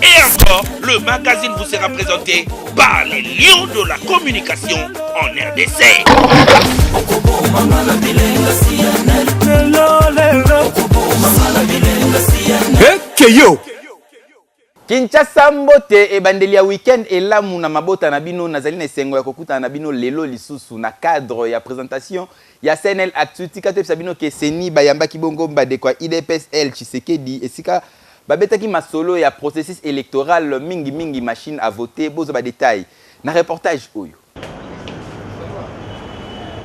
Et encore, le magazine vous sera présenté par les lions de la communication en RDC. Keyo Kinshasa mbote e bandeli ya weekend elamu na mabota na bino nazali na esengo ya kokuta na bino lelo lisusu na cadre ya présentation ya CNL Actu kato sabino ke seni bayamba kibongo mbade kwa IDPS L Tshisekedi esika babetaki masolo ya processus électoral mingi machine à voter bozo ba détail na reportage oyo.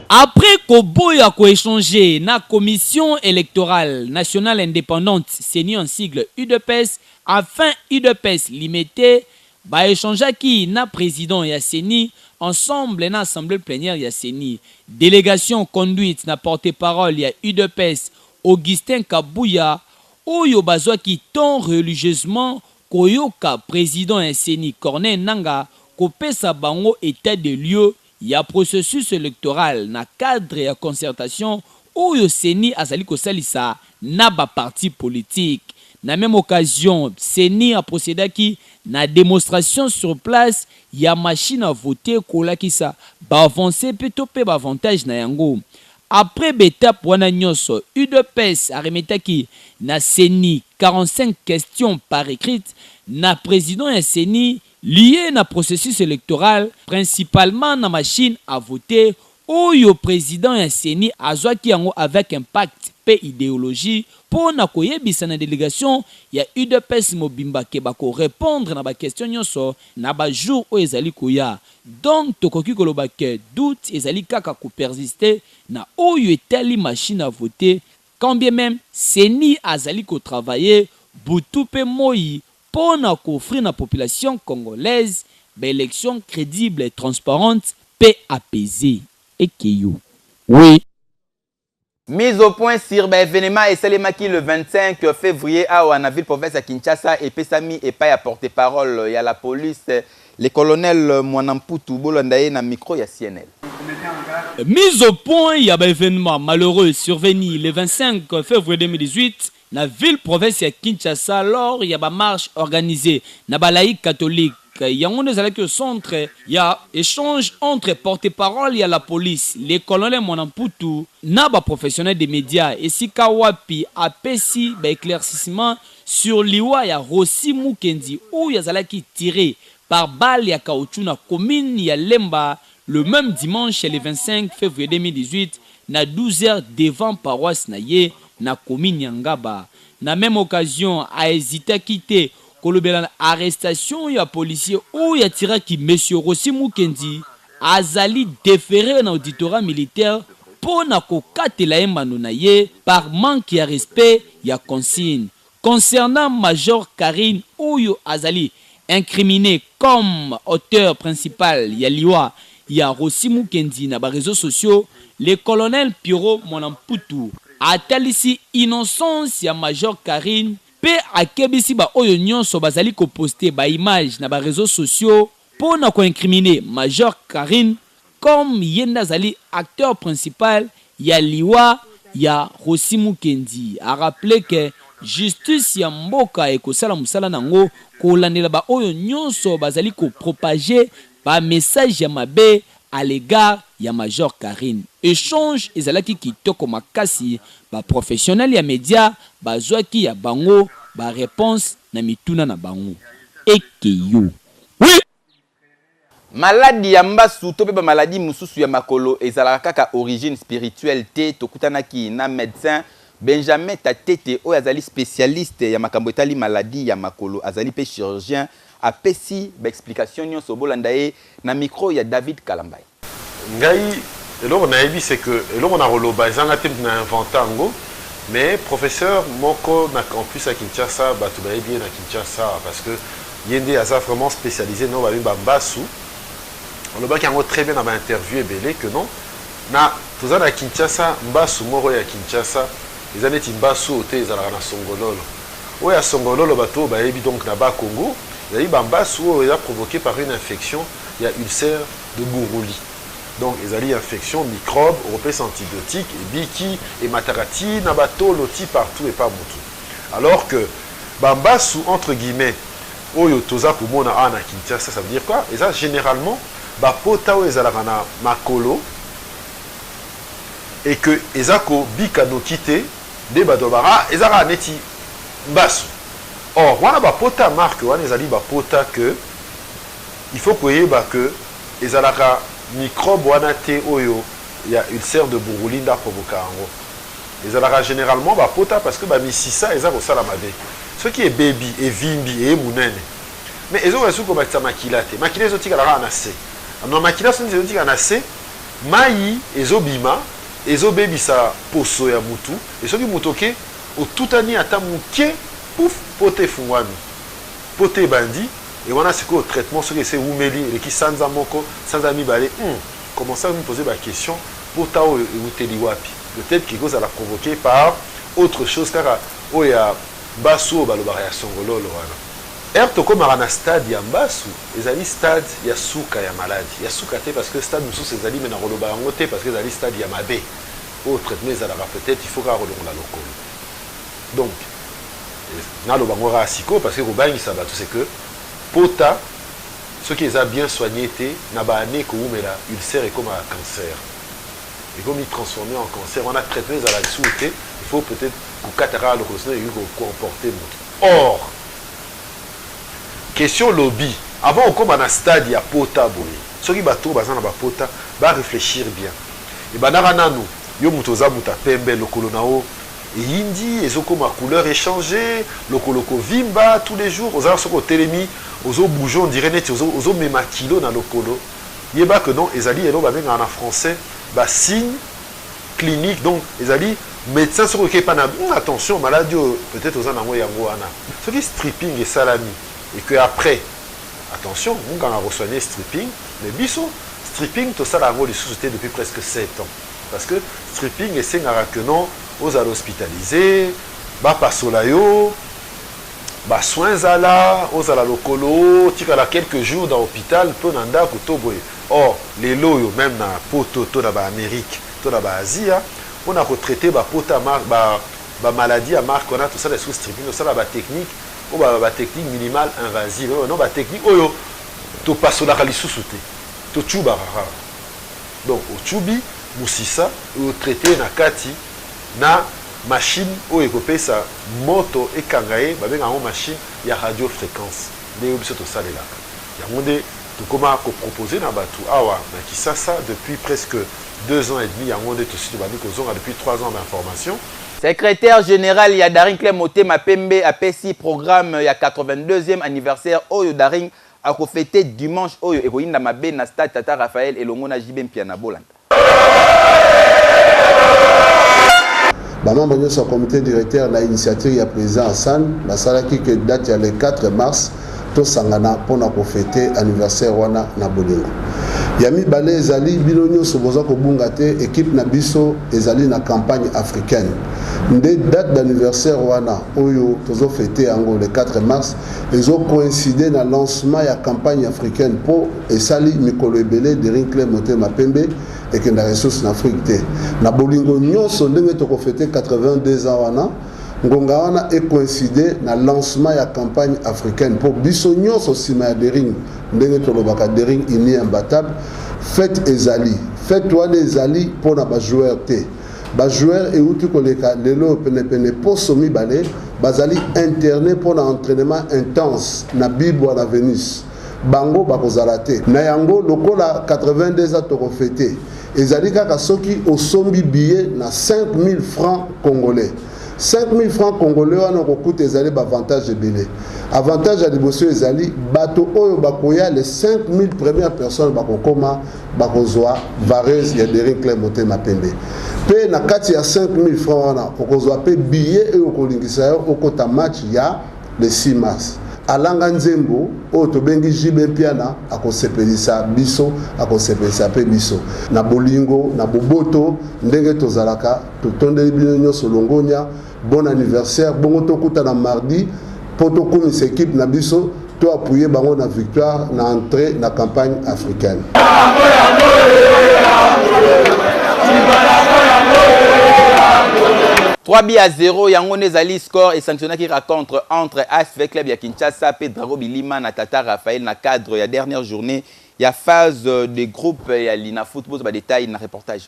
Après Koboya ko échanger na commission électorale nationale indépendante CENI en sigle UDPS afin UDPS limité ba échanger qui na président ya CENI ensemble na assemblée plénière ya CENI délégation conduite na porte-parole ya UDPS Augustin Kabouya oyo bazwa qui ton religieusement koyoka président ya CENI Corneille Nanga kopesa bango état de lieu ya processus électoral na cadre ya concertation oyo CENI azali kosalisa na ba parti politique. Na même occasion, CENI a procédé qui na démonstration sur place ya machine à voter kolakisa ba avancer plutôt pe ba avantage na yango. Après beta wana nyonso UDPS a remetaki na CENI 45 questions par écrite na président ya CENI lié na processus électoral principalement na machine à voter oyo président ya CENI azwaki yango avec impact pe idéologie pour na koyebisa na délégation ya UDPS mobimba ke bako répondre na ba question nyonso na ba jour o ezali koya. Donc tokoki koloba ke doute ezali kaka ko persister na oyo etali machine à voter quand bien même CENI azali ko travailler butu pe moi pour offrir à la population congolaise une élection crédible et transparente, paix apaisée. Et Keyo. Oui. Mise au point sur l'événement et Salemaki le 25 février à Ouanaville, province à Kinshasa, et Pesami et pas à porte-parole, il y a la police, le colonel Mwanamputu, Bolandaye, na micro, il y a CNL. Mise au point, il y a un événement malheureux survenu le 25 février 2018. Na ville province ya Kinshasa alors il y a ba marche organisée na ba laïc catholique yango ezalaki au centre ya échange entre porte-parole ya la police les colonels Mwanamputu na ba professionnels des médias esika wapi apesi ba éclaircissement sur liwa ya Rossi Mukendi où yazalaki tiré par balle ya caoutchouc na commune ya Lemba le même dimanche le 25 février 2018 na 12h devant paroisse na ye na commune Yangaba. Na même occasion, a hésité à quitter kolobela arrestation ya policier ou ya tira ki monsieur Rossi Mukendi azali déféré na auditorat militaire pour na kokatela embano na ye par manque ya respect ya consigne. Concernant Major Karine Ouyo azali incriminé comme auteur principal ya liwa ya Rossi Mukendi na ba réseaux sociaux, le colonel Pierrot Mwanamputu atalisi innocence ya Major Karine pe akebisi ba oyo nyonso bazali ko poster ba image na ba réseaux sociaux pour na ko incriminer Major Karine comme yenda zali acteur principal ya liwa ya Rossi Mukendi. A rappeler que justice ya mboka e ko sala musala nango ko landela ba oyo nyonso bazali ko propager ba message ya mabe à l'égard ya Major Karine. Échange ezalaki kitoko makasi ba professionnel ya média bazwaki ya bango ba réponse na mituna na bango. Ekeyo. Oui. Maladie ya mbasu to pe ba maladie mususu ya makolo ezalaka kaka origine spirituelle te tokutanaki na médecin Benjamin Tatete oyo azali spécialiste ya makambo etali maladie ya makolo azali pe chirurgien apesi ba explication nyonso bolanda ye na micro ya David Kalambay. Ngai eloko na yebi c'est que eloko na roloba ezanga te na inventango mais professeur moko na campus à Kinshasa batu ba yebi na Kinshasa parce que yende asa vraiment spécialisé no ba mbasu on le baki yango très bien dans ma interview ebele que non na toza na Kinshasa mbasu moko ya Kinshasa ezali ti mbasu te ezala na songololo oya songololo bato ba yebi donc na ba Congo ezali mbasu oyo eza provoqué par une infection il y a ulcère de Buruli. Donc, ils ont une infection, microbes, repèse antibiotiques, et biki, et matarati, nabato, loti partout et pas moutou. Alors que, Bambasu, entre guillemets, oyo toza komona ana Kinshasa, ça veut dire quoi? Et ça généralement ba pota o ezalaka na makolo et que ezako bika no kité de badobara ezaka neti basu. Or wana ba pota marque wana ezali ba pota que il faut koyeba que ezalaka microbe wana te oyo ya ulcère de Burgulinda provoka yango. Ezalaka généralement ba pota parce que ba misisa ezako sala mabe. Ce qui est baby et vimbi et munene. Mais ils ont reçu comme ça makilate. Makilate ils ont dit qu'elle a anase. Alors makilate ils ont dit qu'elle a anase. Maï ezobima, ezobebi sa poso ya mutu. Et ce qui mutoke au tout ani ata muke pouf pote fungwami. Pote bandi et voilà c'est quoi au traitement ce qui c'est umeli et qui sanza moko sanza mibale. Comment ça vous me posez la question pour tao uteli wapi. Peut-être quelque chose à la provoquer par autre chose car oh ya basu balobara ya songololo wana. Erto comme à un stade ya basu, ezali stade ya suka ya maladie. Ya suka te parce que stade musu ezali mais na roloba yango te parce que ezali stade ya mabe. Au traitement ezalaka peut-être il faut ka rolonga lokolo. Donc na loba ngora asiko parce que robangi ça tout c'est que pota ce qui est bien soigné te na ba ane ko umela ulcère et comme un cancer. Et comme il transformé en cancer, on a traité à la souté, il faut peut-être que catara le rosne et comporter notre. Or, question lobby. Avant on comme un stade il y a pota boy. Ceux qui bateau bazan na ba pota, va réfléchir bien. Et banana nous, yo mutoza muta pembe le colonao et indi et comme ma couleur est changée, le coloko vimba tous les jours, aux arts télémi, aux eaux bougeons, on dirait net aux eaux même kilo dans le colo. Yeba que non, ezali elo ba benga en français. Bah, signe clinique donc les alliés médecins sur lequel pas attention maladie peut-être aux anamo yangoana ce qui stripping et salami et que après attention on a reçu stripping mais biso stripping tout ça la les sociétés depuis presque 7 ans parce que stripping et c'est que non aux hospitalisés bah pas solayo bah soins à la aux à la locolo tika la quelques jours dans l'hôpital peu nanda kutoboy. Or, les loyaux, même dans poto, dans l'Amérique, dans l'Asie, on a retraité la maladie à marque, on a tout ça, les sous-stripping, tout ça, la technique, la technique minimale invasive, non, la technique, tu passes sur la sous-souté, tu tchuba. Donc, au tchubi, moussissa, ou traité na kati, na machine, ou écopé sa moto et kangaye, bah, bien, en machine, il y a radiofréquence. Mais il y a tout ça, là. Il y a tout comment proposer dans Batu Awa, qui ça depuis presque 2 ans et demi, à mon depuis 3 ans d'information. Secrétaire général Yadaring Klemote Mapembe a PSI programme il y a 82e anniversaire Oyo Daring a fêté dimanche Oyo et Koinda Mabe na stade Tata Raphaël et Longona Jibem Piana Bolanda. Maman son comité directeur la initiative ya président Hassan, la salle qui date le 4 mars. To sangana pona ko fêter anniversaire wana na bolingo. Yami balé ezali bilonyo soboza ko bunga te équipe na biso ezali na campagne africaine. Nde date d'anniversaire wana oyo tozo fêter ango le 4 mars ezo coïncider na lancement ya campagne africaine po esali mikolo ebele de Rinkle Motema Pembe et que na ressources en Afrique te. Na bolingo nyonso ndenge to ko fêter 82 ans wana ngonga wana est coïncidé na lancement ya campagne africaine pour biso nyonso sima ya dering ndenge tolobaka dering ini imbattable fête ezali fête wana ezali pona ba joueur te ba joueur euti koleka lelo pene poso mibale bazali interné pona entraînement intense na Bibwa na Venus bango bakozala te na yango lokola 82 ans toko fêter ezali kaka soki osombi billet na 5000 francs congolais. 5000 francs congolais wana kokuta ezali avantage ebele. Avantage ya liboso ezali bato oyo bakoya les 5000 premières personnes bakokoma bakozwa vareuse ya Dering Club Motema Pembe. Pe na kati ya 5000 francs wana okozwa pe billet oyo kolingisa yo okota match ya le 6 mars. Alanga nzembo oyo tobengi Jibe Piana akosepelisa biso akosepelisa pe biso na bolingo na boboto ndenge tozalaka totondeli bino nyonso longonya bon anniversaire bongo tokuta na mardi po tokumisa équipe na biso to appuyer bango na victoire na entrée na campagne africaine. 3-0, yango nezali score et sanctionné qui raconte entre ASV Club ya Kinshasa et Drago Bilima na Tata Raphaël na cadre ya dernière journée. Il y a phase de groupe ya Lina Football, ba détail na reportage.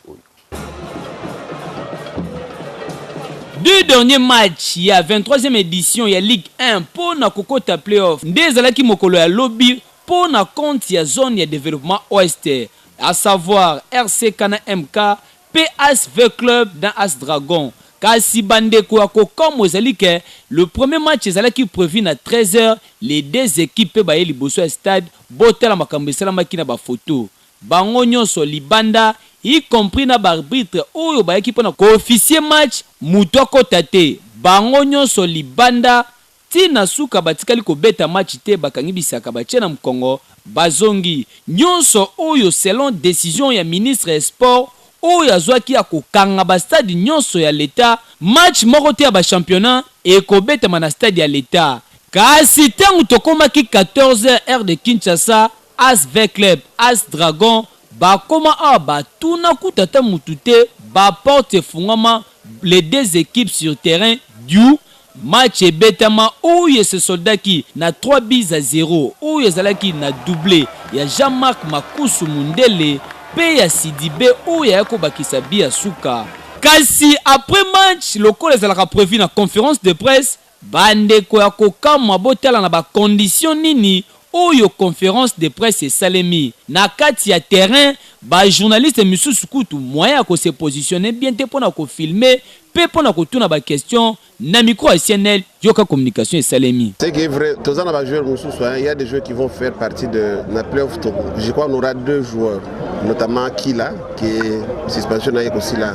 Deux derniers matchs, il y a 23e édition, il y a Ligue 1 pour na kokota playoff. Ndezalaki mokolo ya lobby pour na compte ya zone ya développement ouest, à savoir RC Kana MK, PSV Club dans As Dragon. Kasi bandeko ya kokomo ezali ke le premier match ezalaki prévu na 13h, les deux équipes ba liboso ya stade botela makambo esalamaki na ba photo. Bango nyonso libanda y compris na arbitre oyo ba équipe na co-officier match muto akota te. Bango nyonso libanda tina suka batikali ko beta match te bakangi bisaka batie na mkongo bazongi. Nyonso oyo selon décision ya ministre des Sports oyo azwaki ya kokanga ba stade nyonso ya l'État match moko te ya ba championnat et ko beta na stade ya l'État. Kasi tangu tokomaki 14h heure de Kinshasa, ASV Club, As Dragon, ba koma a ba tuna kutata mutute, ba porte fungama les deux équipes sur terrain du match et betama ouye ce soldat qui na 3-0, ouye zalaki na doublé, ya Jean-Marc Makusu Mundele, pe ya Sidibe ouye yako bakisa bia suka. Kasi après match, le col ezalaka prévu na conférence de presse, bande ko ya kokama botala na ba condition nini oyo conférence de presse et salemi na kati ya terrain ba journaliste misusu kutu moyen ko se positionner bien te pona ko filmer pe pona ko tuna ba question na micro SNL yoka communication et salemi. C'est que vrai tous en joueurs misusu il y a des joueurs qui vont faire partie de la playoff. Je crois qu'on aura deux joueurs notamment Kila qui est suspension avec aussi la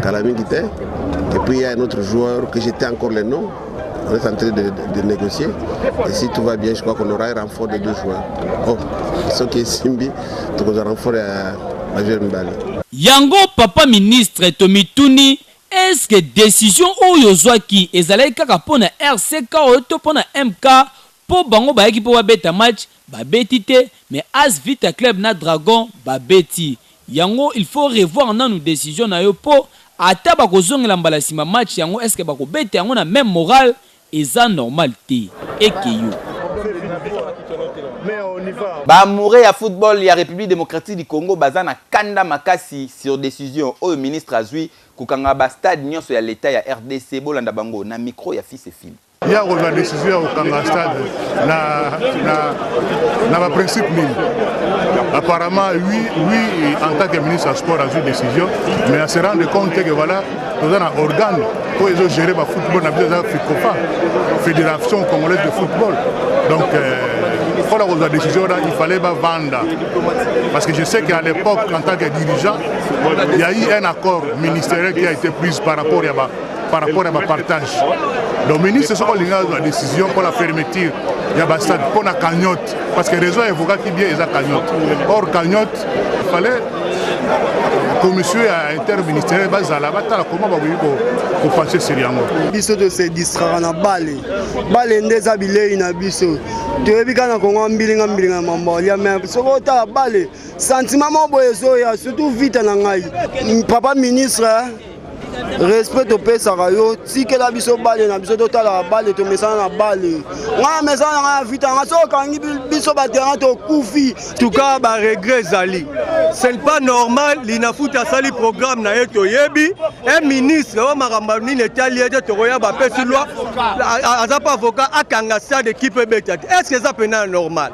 Calamité et puis il y a un autre joueur que j'étais encore le nom. On est en train de négocier. Et si tout va bien, je crois qu'on aura un renfort de deux joueurs. Oh, ce qui est Simbi, donc on a un renfort à Mbali. Yango papa ministre Tomituni, est-ce que décision oyo zwaki ezalaki kaka pona RCK oyo to pona MK po bango bayaki po babeta match babeti te mais As Vita Club na Dragon babeti. Yango il faut revoir nanu décision na yo po ata bakozongela mbala sima match yango est-ce que bakobeta yango na même moral eza normal te ekeyo. Ba amoureux ya football ya République démocratique du Congo bazana kanda makasi sur décision au ministre azui kokanga ba stade nyonso ya l'état ya RDC bolanda bango na micro ya fils et fille. Il y a une décision au Kanga Stade, na principe nini. Apparemment, oui, en tant que ministre des Sports, a eu une décision, mais on se rend compte que voilà, nous avons un organe pour gérer le football, nous avons FICOFA, Fédération Congolaise de Football. Donc, pour la décision, il fallait vendre. Parce que je sais qu'à l'époque, en tant que dirigeant, il y a eu un accord ministériel qui a été pris par rapport à ma partage. Le ministre a pris la décision pour la fermeture. Il y a un stade pour la cagnotte. Parce que les réseau évoquent qui bien les cagnotte. Or, cagnotte, il fallait la commission interministérielle comment vous pensez sérieusement. Biso de se distraire na balle ndeza bilei na biso. Toyebika na Kongo mbilinga mambo ya mais soko ta balle sentiment mo boyezo ya surtout vite na ngai. Papa ministre respect au pays sarayo tike la biso balle na biso total la balle to mesana na balle nga mesana nga vite nga so kangi biso ba terrain to kufi tout cas ba regret zali c'est pas normal lina futa sali programme na yeto yebi un ministre o makamba ni netali ete to roya ba pesi loi azapa avocat akanga stade équipe beta est-ce que ça pena normal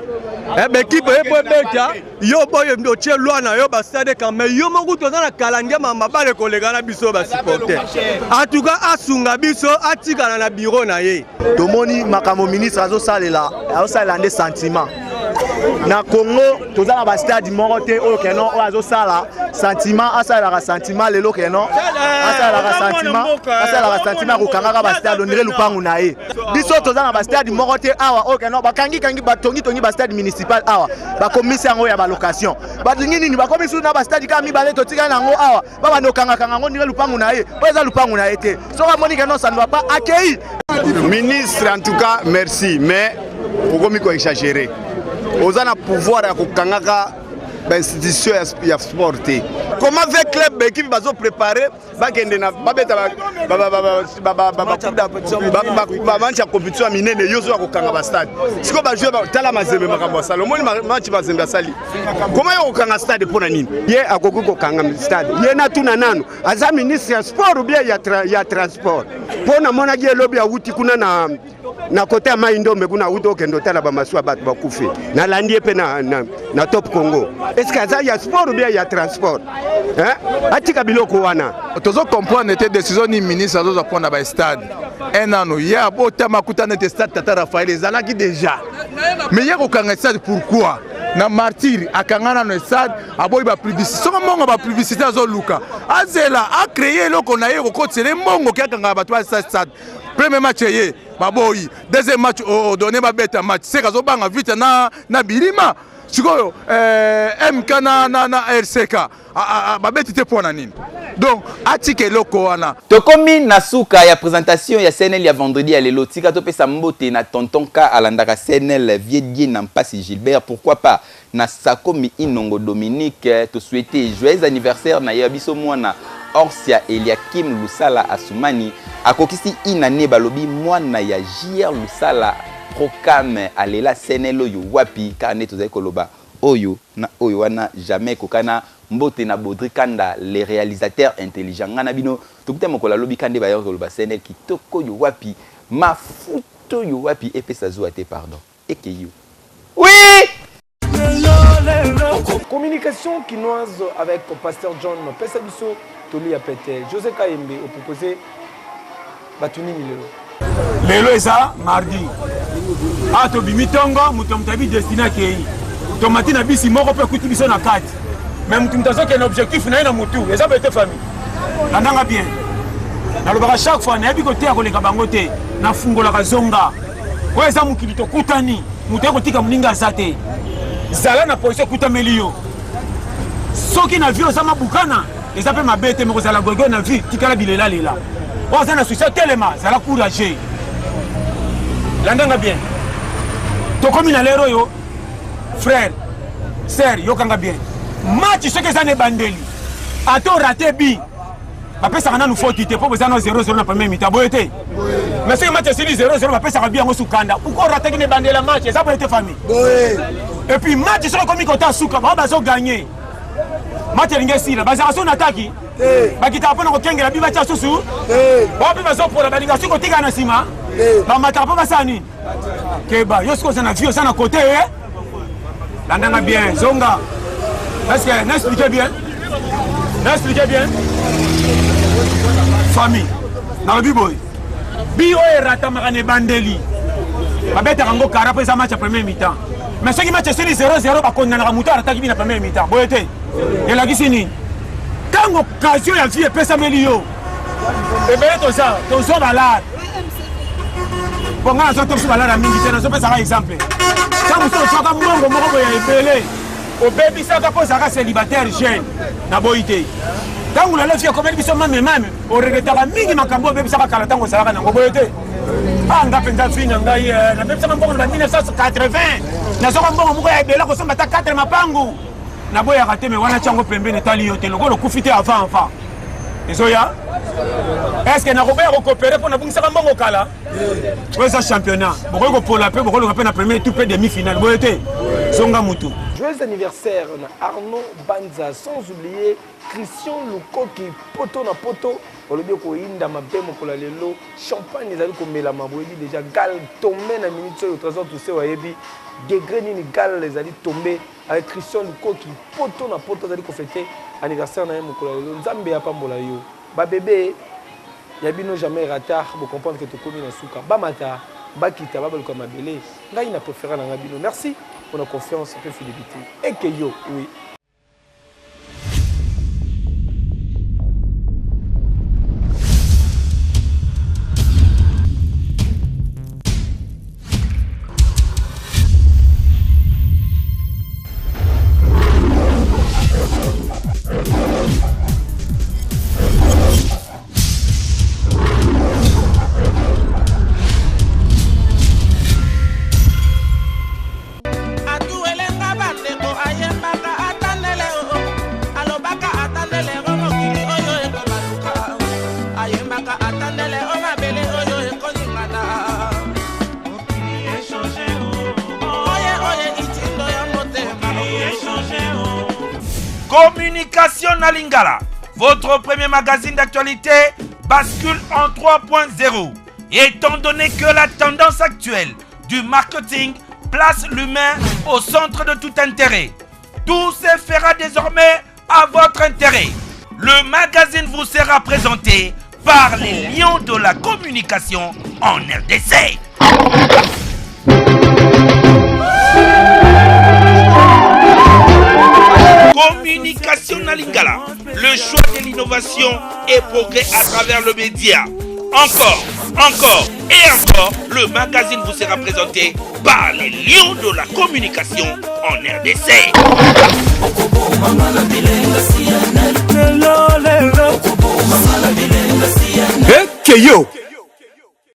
équipe beta yo boye ndo tie loi na yo ba stade quand même yo mongu to na kalandia mama bale kolega na biso ba en tout cas asunga biso atikana na bureau na ye tomoni makamo ministre azo salela nde sentiment na Congo toza na ba stade moko te oyo keno oyo azo sala sentiment asala sentiment lelo keno asala sentiment ko kangaka ba stade ondire lupangu na ye biso toza na ba stade moko te awa oyo keno bakangi batongi ba stade municipal awa ba commission yango ya ba location batingi nini ba commission na ba stade kami bale to tika nango awa baba no kangaka ngo ndire lupangu na ye oza lupangu na ye te so ka moni keno ça ne va pas accueillir ministre en tout cas merci mais pourquoi mi ko exagérer. Aux a pouvoir à Kokangaka institution ya sport te. Comment avec club équipe bazo préparer bakende na babeta ba match ya compétition minene yozo ya kokanga ba stade. Siko ba jouer tala mazembe makambo ya salo. Moni match mazembe sali. Comment yo kokanga stade pona nini? Ye akoki kokanga stade. Ye na tuna nano. Aza ministre ya sport ou bien ya transport. Pona mona gi lobby ya wuti kuna na côté ya Maindombe kuna wuti okendo tala ba maswa batu bakufe. Na landie pe na Top Congo. Est-ce que ça y a sport ou bien il y a transport? Hein? Atika biloko wana. Tozo comprendre était décision ni ministre azo prendre ba stade. Un an il y a bota makuta na stade Tata Raphaël ezalaki déjà. Mais il y a aucun stade pourquoi? Na martyr akangana no stade aboyi ba publicité. Soko mongo ba publicité azo luka. Azela a créé loko na yeko kotsele mongo ki akanga ba toi stade. Premier match yé baboyi. Deuxième match donné ba beta match. C'est kazo banga vite na bilima. Sikoyo MK na RCK babeti te pona nini. Donc atike loko wana tokomi na suka ya présentation ya CNL ya vendredi ya lelo tika topesa mbote na tonton ka alandaka CNL Viedie na Mpasi Gilbert, pourquoi pas na Sakomi Inongo Dominique te souhaiter joyeux anniversaire na yabiso mwana Orsia Eliakim Lusala Asumani akokisi inane balobi mwana ya JR Lusala Procame alela CNL oyo wapi kane tozali koloba oyo na oyo wana jamais kokana mbote na Baudry Kanda les réalisateurs intelligents ngana bino tukuta mokola lobi kande ba yoko koloba CNL kitoko yo wapi mafuto yo wapi epesa zuwa te pardon ekeyo oui. Communication quinoise avec Pasteur John Pesa biso toli apete José Kayembe au proposé batuni milelo lelo eza mardi ato bimitongo mutomtabi destina kei tomati na bisi moko pe kuti biso na kati mais mutumtazo ke na objectif na ina mutu eza bete famille andanga bien na lobaka chaque fois na yebi kote ya koleka bango te na fungola kazonga ko eza mukili to kutani mutu ko tika muninga zate zala na position kutameli yo soki na vie osama bukana eza pe mabete moko zala gogo na vie tikala bilela lela oza na succès telema zala courageux landanga bien tokomi na lero yo frère sœur yokanga bien match soki eza ne bandeli ato raté bi bapesaka nanu faute te po eza na 0-0 na premier mi-temps boye te mais soki match esili 0-0 bapesaka bi yango sukanda pourquoi rataki ne bandela match eza boye te famille et puis match soki komi kota suka bao bazoganye match elingi esila bazaka so na ataki bakitaka mpona kokengela bi batya susu bao mpe bazopola balinga soki kotikala na nsima bamataka mpo basala nini keba yo soki oza na vie oza na kote landanga bien zonga est-ce que n'expliquez bien famille na lobi boy bi oyo eratamaka na ebandeli babetaka ngo kara mpo eza match ya premier mi-temps mais soki match esili 0-0 bakondanaka moto arataki bi na premier mi-temps boye te elakisi nini ntango occasion ya vie epesameli yo ebele tozwa balade mpo nga nazo tobiso balade ya mingi te nazopesaka exemple ta mosu oswaka mbongo moko boye ya ebele obebisaka mpo ozalaka célibataire jeune na boyi te ntango nalofi ekomeli biso mamemame oregretaka mingi makambo obebisaka kala ntango ozalaka nango boye te nga mpenza fi na ngai nabebisaka mbongo na ba 1980 nazoka mbongo moko ya ebele kosomba ata 4 mapangu naboyaka te me wana tiango pembeni etali yo te lokolo okufi te avant enfant ezoya est-ce que nakoboya kokopere mpo nabungisaka mbongo kala oyo eza championnat bokoki kopola mpe bokoloka mpe na premier tour mpe demi-finale boye te zonga mutu. Joyeux anniversaire na Arnaud Banza, sans oublier Christian Lukoki, poto na poto olobi koyinda mabe mokola lelo champagne ezali komelama boyebi déjà gal tombé na minute oyo trésor tout se wayebi degré nini gal ezali tombé avec Christian Lukoki poto na poto ezali kofete anniversaire na ye mokola lelo nzambe apambola yo ba bébé ya bino jamais retard bo comprendre que tokomi na suka bamata bakita babaluka mabele ngai na préféré na ngabino. Merci pour la confiance et la fidélité. Et que yo, oui. Ayembaka ata Communication Nalingala, votre premier magazine d'actualité, bascule en 3.0. Étant donné que la tendance actuelle du marketing place l'humain au centre de tout intérêt, tout se fera désormais à votre intérêt. Le magazine vous sera présenté par les lions de la communication en RDC. Communication Nalingala, le choix de l'innovation et progrès à travers le média. Encore et encore, le magazine vous sera présenté par les lions de la communication en RDC. Keyo